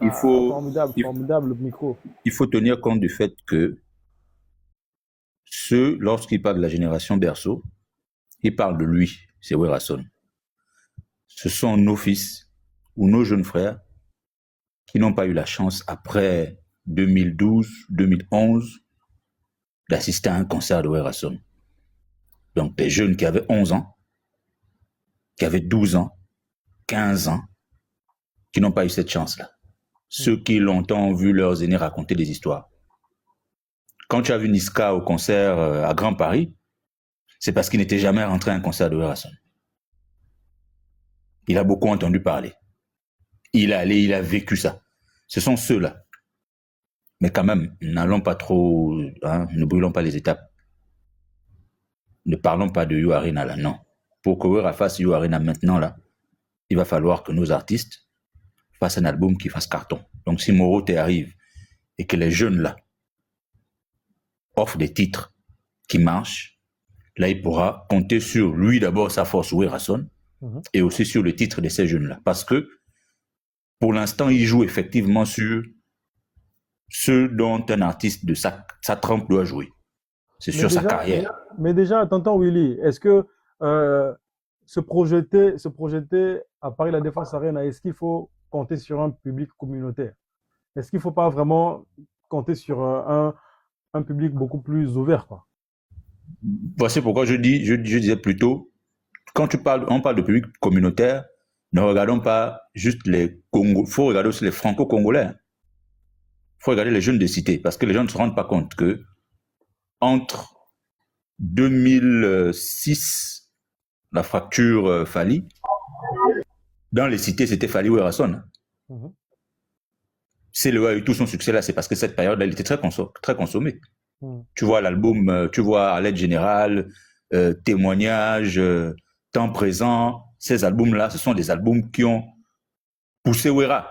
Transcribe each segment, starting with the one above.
il faut, Formidable, il, formidable le micro. il faut tenir compte du fait que lorsqu'il parle de la génération berceau, il parle de lui, c'est Werason. Ce sont nos fils ou nos jeunes frères qui n'ont pas eu la chance, après 2012, 2011, d'assister à un concert de Werason. Donc des jeunes qui avaient 11 ans, qui avaient 12 ans, 15 ans, qui n'ont pas eu cette chance-là. Ceux qui longtemps ont vu leurs aînés raconter des histoires. Quand tu as vu Niska au concert à Grand Paris, c'est parce qu'il n'était jamais rentré à un concert de Werason. Il a beaucoup entendu parler. Il est allé, il a vécu ça. Ce sont ceux-là. Mais quand même, n'allons pas trop, ne brûlons pas les étapes. Ne parlons pas de You Arena là, non. Pour que Wera fasse You Arena maintenant là, il va falloir que nos artistes fassent un album qui fasse carton. Donc si Morote arrive et que les jeunes là offrent des titres qui marchent, là il pourra compter sur lui d'abord, sa force Werason, et aussi sur le titre de ces jeunes là. Parce que pour l'instant, il joue effectivement sur ce dont un artiste de sa trempe doit jouer. C'est sur sa carrière. Mais déjà, tonton Willy, est-ce que euh, se projeter à Paris La Défense Arena, est-ce qu'il faut compter sur un public communautaire? Est-ce qu'il ne faut pas vraiment compter sur un public beaucoup plus ouvert, quoi? Voici pourquoi je disais plutôt, quand on parle de public communautaire, ne regardons pas juste les Congolais, il faut regarder aussi les Franco-Congolais. Il faut regarder les jeunes de cité, parce que les gens ne se rendent pas compte que entre 2006, la fracture Fali, dans les cités, c'était Fali Werason. Si le a eu tout son succès là, c'est parce que cette période-là, il était très consommé. Tu vois l'album, tu vois à l'aide générale, témoignage, temps présent, ces albums-là, ce sont des albums qui ont poussé Wera,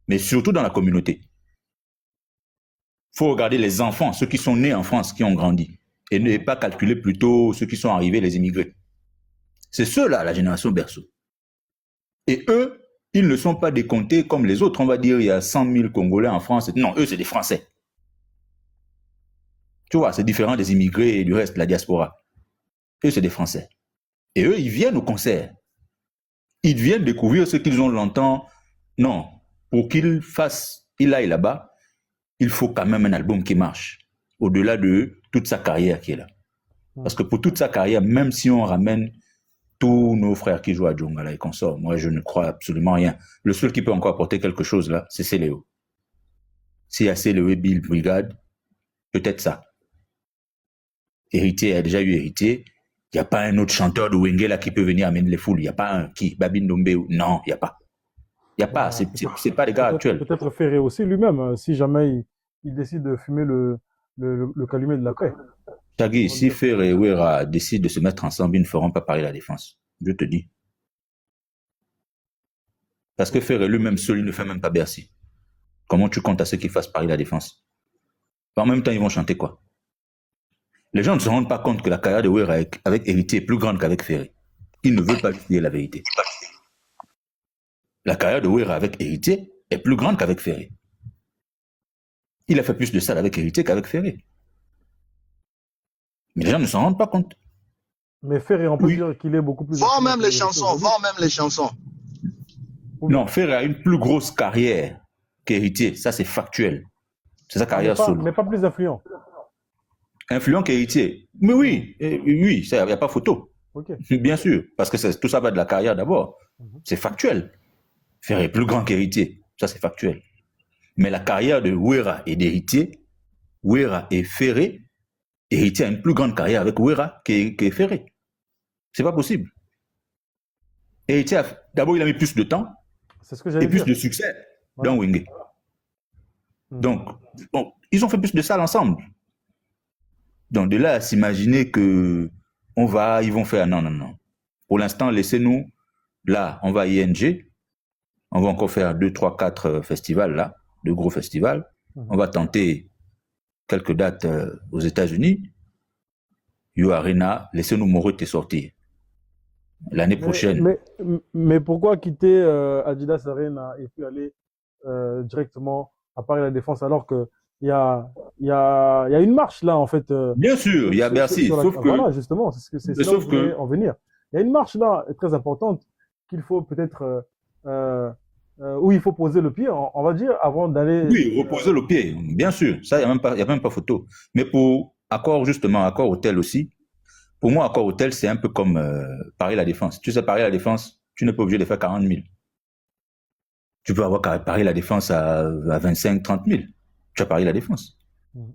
mais surtout dans la communauté. Il faut regarder les enfants, ceux qui sont nés en France, qui ont grandi, et ne pas calculer plutôt ceux qui sont arrivés, les immigrés. C'est ceux-là, la génération berceau. Et eux, ils ne sont pas décomptés comme les autres. On va dire il y a 100 000 Congolais en France. Non, eux, c'est des Français. Tu vois, c'est différent des immigrés et du reste de la diaspora. Eux, c'est des Français. Et eux, ils viennent au concert. Ils viennent découvrir ce qu'ils ont longtemps. Non, pour qu'ils fassent, il aille là-bas, il faut quand même un album qui marche. Au-delà de toute sa carrière qui est là. Parce que pour toute sa carrière, même si on ramène tous nos frères qui jouent à Djongala et consorts, moi, je ne crois absolument rien. Le seul qui peut encore apporter quelque chose là, c'est Céléo. S'il y a Céléo et Bill Brigade, peut-être ça. Héritier a déjà eu Héritier. Il n'y a pas un autre chanteur de Wenge là qui peut venir amener les foules. Il n'y a pas un qui, Babine Dombe. Non, il n'y a pas. Il n'y a pas. C'est pas les gars actuels. Peut-être Ferré aussi lui-même, si jamais il décide de fumer le calumet de la paix. Tagui, si Ferré et Wera décident de se mettre ensemble, ils ne feront pas Paris La Défense. Je te dis. Parce que Ferré lui-même seul, il ne fait même pas Bercy. Comment tu comptes à ceux qui fassent Paris La Défense? En même temps, ils vont chanter quoi? Les gens ne se rendent pas compte que la carrière de Wera avec Héritier est plus grande qu'avec Ferré. Il ne veut pas dire la vérité. La carrière de Wera avec Héritier est plus grande qu'avec Ferré. Il a fait plus de salles avec Héritier qu'avec Ferré. Mais les gens ne s'en rendent pas compte. Mais Ferré, on peut dire qu'il est beaucoup plus... Vends même les chansons, vends même les chansons. Non, Ferré a une plus grosse carrière qu'Héritier. Ça, c'est factuel. C'est sa carrière solo. Mais pas plus influent. Influent qu'Héritier. Mais oui, oui, il n'y a pas photo. Okay. Bien sûr, parce que tout ça va de la carrière d'abord. C'est factuel. Ferré est plus grand qu'Héritier. Ça, c'est factuel. Mais la carrière de Wera et d'Héritier, Wera et Ferré, Héritier a une plus grande carrière avec Wera que Ferré. C'est pas possible. Héritier, d'abord, il a mis plus de temps et plus de succès dans Wenge. Donc, bon, ils ont fait plus de salles ensemble. Donc, de là à s'imaginer que ils vont faire, non. Pour l'instant, laissez-nous, là, on va à ING, on va encore faire 2, 3, 4 festivals, là, 2 gros festivals. On va tenter quelques dates aux États-Unis. You Arena, laissez-nous Morote sortir. L'année prochaine. Mais pourquoi quitter Adidas Arena et puis aller directement à Paris La Défense, alors que il y a une marche là, en fait, Bien sûr, il y a Bercy, sur la... sauf que, Voilà, justement, c'est là où je sauf voulais que, en venir. Il y a une marche là très importante qu'il faut peut-être, où il faut poser le pied, on va dire, avant d'aller. oui, reposer le pied, bien sûr, ça, il y a même pas photo. Mais pour Accor, justement, Accor Hôtel aussi, pour moi, Accor Hôtel, c'est un peu comme Paris La Défense. Tu sais, Paris La Défense, tu n'es pas obligé de faire 40 000. Tu peux avoir Paris La Défense à 25, 30 000. Tu as Paris La Défense. Mhm.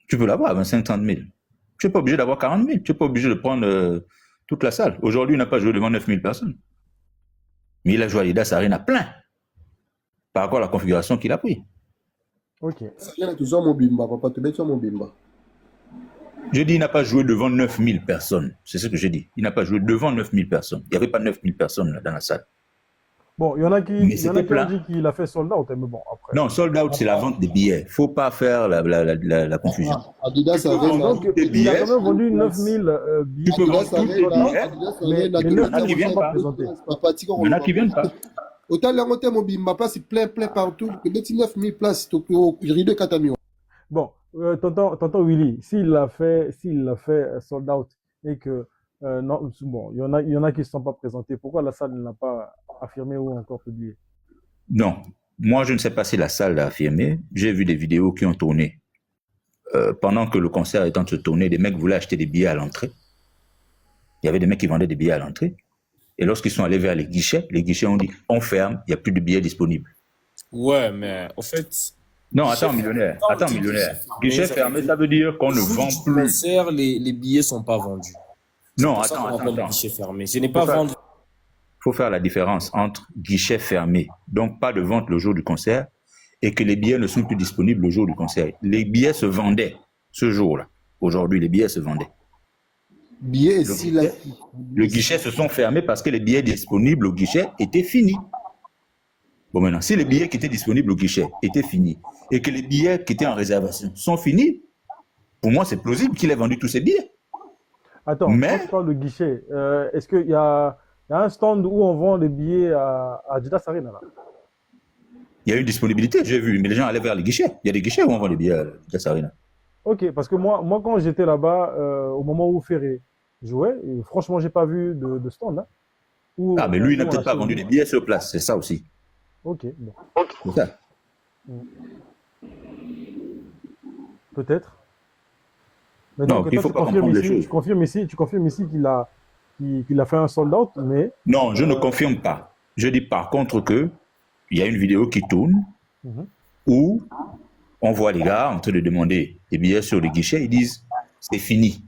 Tu peux l'avoir à 25, 30 000. Tu n'es pas obligé d'avoir 40 000. Tu n'es pas obligé de prendre toute la salle. Aujourd'hui, il n'a pas joué devant 9 000 personnes. Mais il a joué à l'Idas Arena plein par rapport à la configuration qu'il a pris. Ok. Je dis, il n'a pas joué devant 9 000 personnes. C'est ce que j'ai dit. Il n'a pas joué devant 9 000 personnes. Il n'y avait pas 9 000 personnes là, dans la salle. Bon, il y en a qui, Mais il y en a c'était qui ont plein. dit qu'il a fait sold out, mais bon, après. Non, sold out, c'est la vente des billets. Il ne faut pas faire la confusion. Adidas Tu peux Arena. vendre Donc, tous tes il a billets. quand même vendu 9000 Tu billets. peux vendre tous tes sold out, billets. Adidas mais Arena. les Il y en 9 a 000 qui ne viennent sont pas pas. présentés. Il y en a qui viennent pas. Autant les monter mon bimba place, c'est plein partout. Les 9 000 places, au rideau Katamion. Bon, tonton Willy, s'il l'a fait sold out et que non, bon, il y en a qui ne sont pas présentés, pourquoi la salle ne l'a pas affirmé ou encore publié? Non. Moi, je ne sais pas si la salle l'a affirmé. J'ai vu des vidéos qui ont tourné. Pendant que le concert est en train de se tourner, des mecs voulaient acheter des billets à l'entrée. Il y avait des mecs qui vendaient des billets à l'entrée. Et lorsqu'ils sont allés vers les guichets ont dit on ferme, il n'y a plus de billets disponibles. Ouais, mais en fait, Non, guichet attends, millionnaire. fermé, Attends, on dit millionnaire. guichet Guichet fermé, fermé, ça veut dire qu'on le ne jour vend du plus. concert, les billets sont pas vendus. C'est Non, pour ça qu'on attends, appelle attends. guichet fermé. Ce n'est Faut pas faire, vendu. faut faire la différence entre guichet fermé, donc pas de vente le jour du concert, et que les billets ne sont plus disponibles le jour du concert. Les billets se vendaient ce jour-là. Aujourd'hui, les billets se vendaient. Billet Le ici, là. guichet, le guichet se sont fermés parce que les billets disponibles au guichet étaient finis. Bon, maintenant, si les billets qui étaient disponibles au guichet étaient finis et que les billets qui étaient en réservation sont finis, pour moi, c'est plausible qu'il ait vendu tous ses billets. Attends, quand Mais tu parles de guichet, est-ce qu'il y a un stand où on vend les billets à Adidas Arena là? il y a une disponibilité, j'ai vu, mais les gens allaient vers les guichets. Il y a des guichets où on vend les billets à la Arena. Ok, parce que moi quand j'étais là-bas, au moment où Ferré jouait, et franchement, j'ai pas vu de stand hein, Ah, mais où lui, il n'a on peut-être pas achetait les vendu des billets. billets sur place, c'est ça aussi. Ok, bon, C'est ça. peut-être. Mais Non, donc il ne toi, faut tu pas confirmes comprendre les ici, choses. tu confirmes ici qu'il a fait un sold out, mais Non, je ne confirme pas. Je dis par contre que il y a une vidéo qui tourne mhm, où on voit les gars en train de demander des billets sur les guichets. Ils disent c'est fini.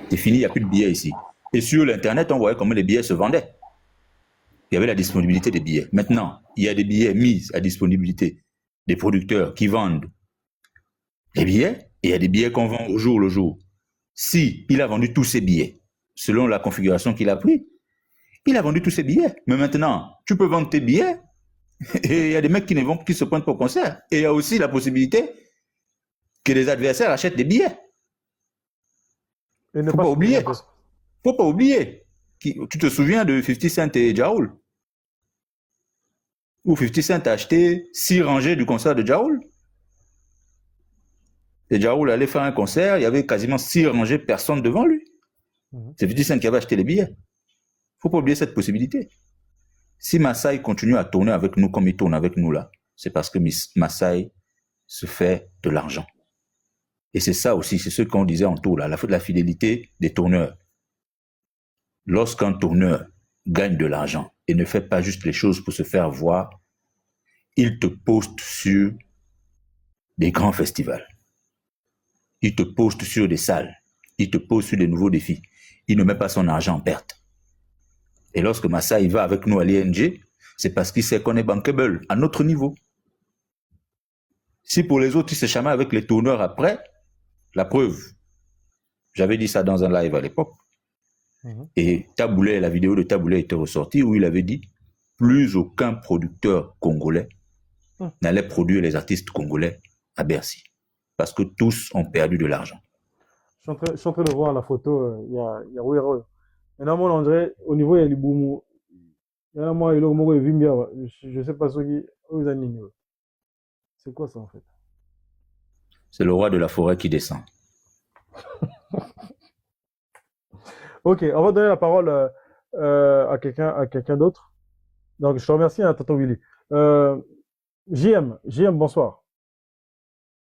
C'est fini, il n'y a plus de billets ici. Et sur l'Internet, on voyait comment les billets se vendaient. Il y avait la disponibilité des billets. Maintenant, il y a des billets mis à disponibilité des producteurs qui vendent les billets et il y a des billets qu'on vend au jour le jour. Si il a vendu tous ses billets, selon la configuration qu'il a pris, il a vendu tous ses billets. Mais maintenant, tu peux vendre tes billets et il y a des mecs qui se pointent pour le concert. Et il y a aussi la possibilité que les adversaires achètent des billets. et ne Faut pas pas se oublier. présenter. Faut pas oublier. Tu te souviens de 50 Cent et Ja Rule? Où 50 Cent a acheté 6 rangées du concert de Ja Rule. Et Ja Rule allait faire un concert, il y avait quasiment 6 rangées, personne devant lui. Mhm. C'est 50 Cent qui avait acheté les billets. Faut pas oublier cette possibilité. Si Maasai continue à tourner avec nous comme il tourne avec nous là, c'est parce que Maasai se fait de l'argent. Et c'est ça aussi, c'est ce qu'on disait en tour là, la fidélité des tourneurs. Lorsqu'un tourneur gagne de l'argent et ne fait pas juste les choses pour se faire voir, il te poste sur des grands festivals. Il te poste sur des salles. Il te poste sur des nouveaux défis. Il ne met pas son argent en perte. Et lorsque Maasai va avec nous à l'ING, c'est parce qu'il sait qu'on est bankable à notre niveau. Si pour les autres, il se chamaille avec les tourneurs après, la preuve, j'avais dit ça dans un live à l'époque, et Taboulé, la vidéo de Taboulé était ressortie où il avait dit plus aucun producteur congolais n'allait produire les artistes congolais à Bercy. Parce que tous ont perdu de l'argent. Je suis en train de voir la photo, il y a Wero. Maintenant, moi, on dirait, au niveau, il y a Liboumou. Il y a moi, il est vu bien. Je sais pas ce qui. C'est quoi ça en fait? C'est le roi de la forêt qui descend. Ok, on va donner la parole à quelqu'un d'autre. Donc, je te remercie, hein, Tonton Willy. JM, bonsoir.